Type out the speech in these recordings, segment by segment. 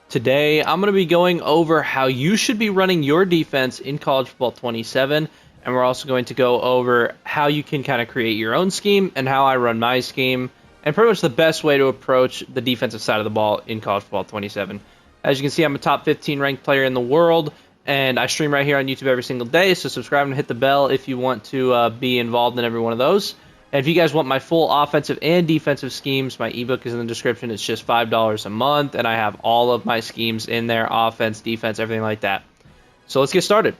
Today, I'm going to be going over how you should be running your defense in College Football 27, and we're also going to go over how you can kind of create your own scheme and how I run my scheme, and pretty much the best way to approach the defensive side of the ball in College Football 27. As you can see, I'm a top 15 ranked player in the world, and I stream right here on YouTube every single day, so subscribe and hit the bell if you want to be involved in every one of those. And if you guys want my full offensive and defensive schemes, my ebook is in the description. It's just $5 a month, and I have all of my schemes in there, offense, defense, everything like that. So let's get started.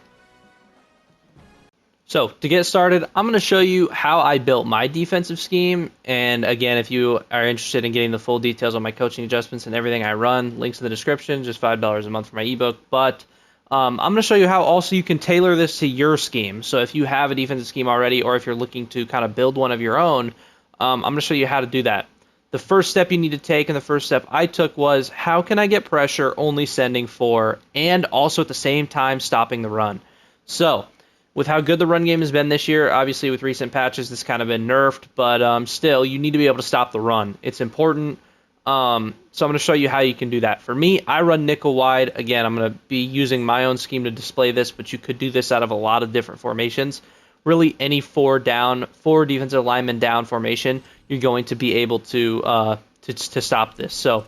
So to get started, I'm going to show you how I built my defensive scheme. And again, if you are interested in getting the full details on my coaching adjustments and everything I run, links in the description, just $5 a month for my ebook. But I'm going to show you how also you can tailor this to your scheme. So if you have a defensive scheme already, or if you're looking to kind of build one of your own, I'm going to show you how to do that. The first step you need to take, and the first step I took, was how can I get pressure only sending 4 and also at the same time stopping the run. So with how good the run game has been this year, obviously with recent patches it's kind of been nerfed, but still you need to be able to stop the run. It's important. So I'm going to show you how you can do that. For me, I run nickel wide. Again, I'm going to be using my own scheme to display this, but you could do this out of a lot of different formations. Really, any 4 defensive linemen down formation, you're going to be able to stop this. So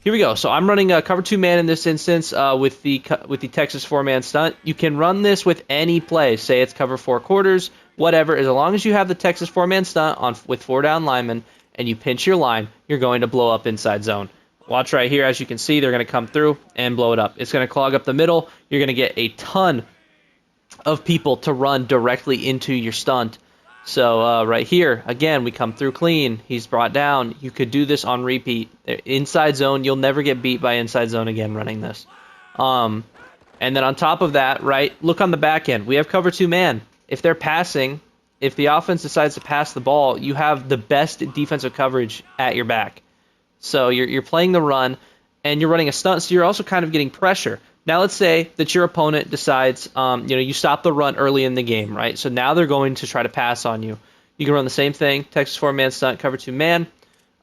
here we go. So I'm running a cover 2 man in this instance with the Texas 4-man stunt. You can run this with any play. Say it's cover 4 quarters, whatever. As long as you have the Texas 4-man stunt on with 4 down linemen, and you pinch your line, you're going to blow up inside zone. Watch right here. As you can see, they're going to come through and blow it up. It's going to clog up the middle. You're going to get a ton of people to run directly into your stunt. So right here, again, we come through clean. He's brought down. You could do this on repeat. Inside zone, you'll never get beat by inside zone again running this. And then on top of that, right, look on the back end. We have cover 2 man. If they're passing, if the offense decides to pass the ball, you have the best defensive coverage at your back. So you're playing the run, and you're running a stunt, so you're also kind of getting pressure. Now let's say that your opponent decides, you stop the run early in the game, right? So now they're going to try to pass on you. You can run the same thing, Texas 4-man stunt, cover 2 man.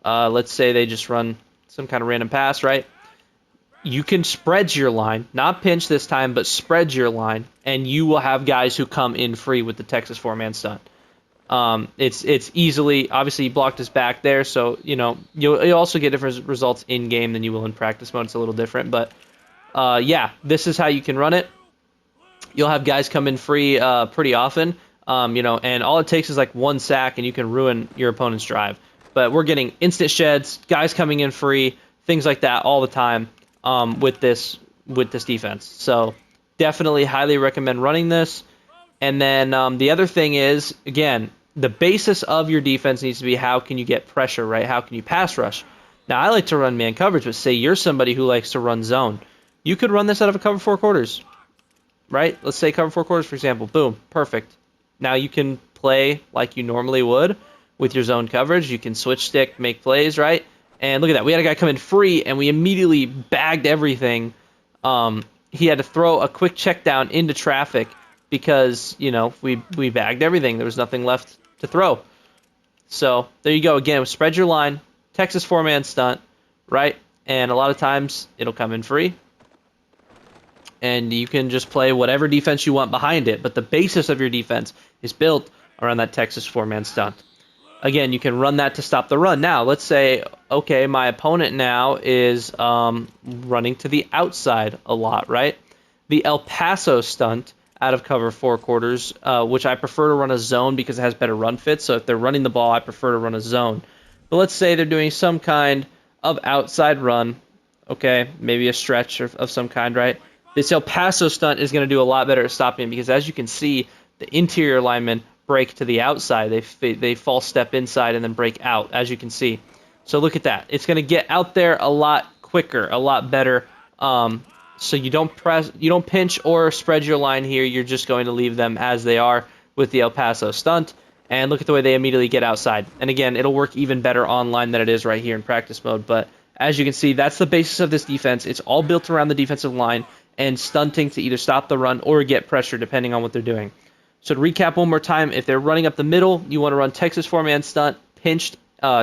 Let's say they just run some kind of random pass, right? You can spread your line, not pinch this time, but spread your line, and you will have guys who come in free with the Texas 4-man stunt. It's easily, obviously, you blocked his back there, so you'll also get different results in game than you will in practice mode. It's a little different, but yeah, this is how you can run it. You'll have guys come in free pretty often, and all it takes is like 1 sack, and you can ruin your opponent's drive. But we're getting instant sheds, guys coming in free, things like that all the time. With this defense. So definitely highly recommend running this. And then the other thing is, again, the basis of your defense needs to be how can you get pressure, right? How can you pass rush? Now, I like to run man coverage, but say you're somebody who likes to run zone. You could run this out of a cover 4 quarters, right? Let's say cover 4 quarters, for example. Boom, perfect. Now you can play like you normally would with your zone coverage. You can switch stick, make plays, right? And look at that. We had a guy come in free, and we immediately bagged everything. He had to throw a quick check down into traffic because, we bagged everything. There was nothing left to throw. So there you go. Again, spread your line, Texas 4-man stunt, right? And a lot of times it'll come in free. And you can just play whatever defense you want behind it. But the basis of your defense is built around that Texas 4-man stunt. Again, you can run that to stop the run. Now, let's say, okay, my opponent now is running to the outside a lot, right? The El Paso stunt out of cover 4 quarters, which I prefer to run a zone because it has better run fits. So if they're running the ball, I prefer to run a zone. But let's say they're doing some kind of outside run, okay, maybe a stretch of some kind, right? This El Paso stunt is going to do a lot better at stopping because, as you can see, the interior linemen break to the outside. They false step inside and then break out, as you can see. So look at that. It's going to get out there a lot quicker, a lot better. So you don't pinch or spread your line here. You're just going to leave them as they are with the El Paso stunt. And look at the way they immediately get outside. And again, it'll work even better online than it is right here in practice mode. But as you can see, that's the basis of this defense. It's all built around the defensive line and stunting to either stop the run or get pressure depending on what they're doing. So to recap one more time, if they're running up the middle, you want to run Texas 4-man stunt pinched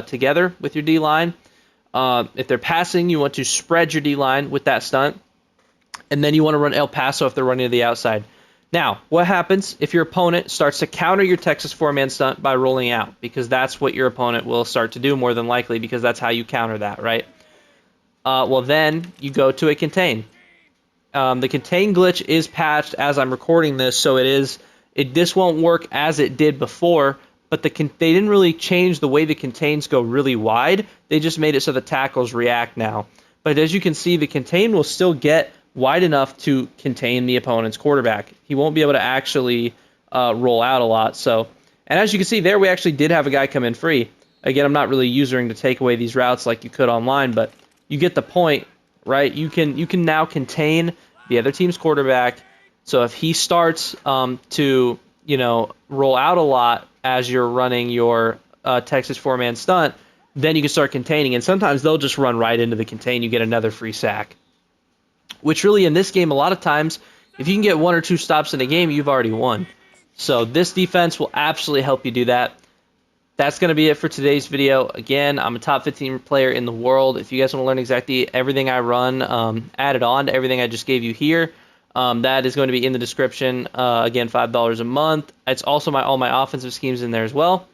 together with your D-line. If they're passing, you want to spread your D-line with that stunt. And then you want to run El Paso if they're running to the outside. Now, what happens if your opponent starts to counter your Texas 4-man stunt by rolling out? Because that's what your opponent will start to do more than likely, because that's how you counter that, right? Well, then you go to a contain. The contain glitch is patched as I'm recording this, so this won't work as it did before, but they didn't really change the way the contains go really wide. They just made it so the tackles react now. But as you can see, the contain will still get wide enough to contain the opponent's quarterback. He won't be able to actually roll out a lot. So, and as you can see there, we actually did have a guy come in free. Again, I'm not really using to take away these routes like you could online, but you get the point, right? You can now contain the other team's quarterback. So if he starts to roll out a lot as you're running your Texas 4-man stunt, then you can start containing. And sometimes they'll just run right into the contain. You get another free sack. Which really in this game, a lot of times, if you can get 1 or 2 stops in a game, you've already won. So this defense will absolutely help you do that. That's going to be it for today's video. Again, I'm a top 15 player in the world. If you guys want to learn exactly everything I run, added on to everything I just gave you here, that is going to be in the description. Again, $5 a month. It's also all my offensive schemes in there as well.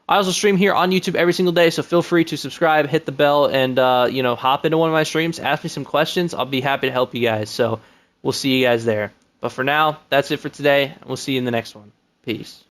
I also stream here on YouTube every single day, so feel free to subscribe, hit the bell, and hop into one of my streams, ask me some questions. I'll be happy to help you guys. So we'll see you guys there. But for now, that's it for today, and we'll see you in the next one. Peace.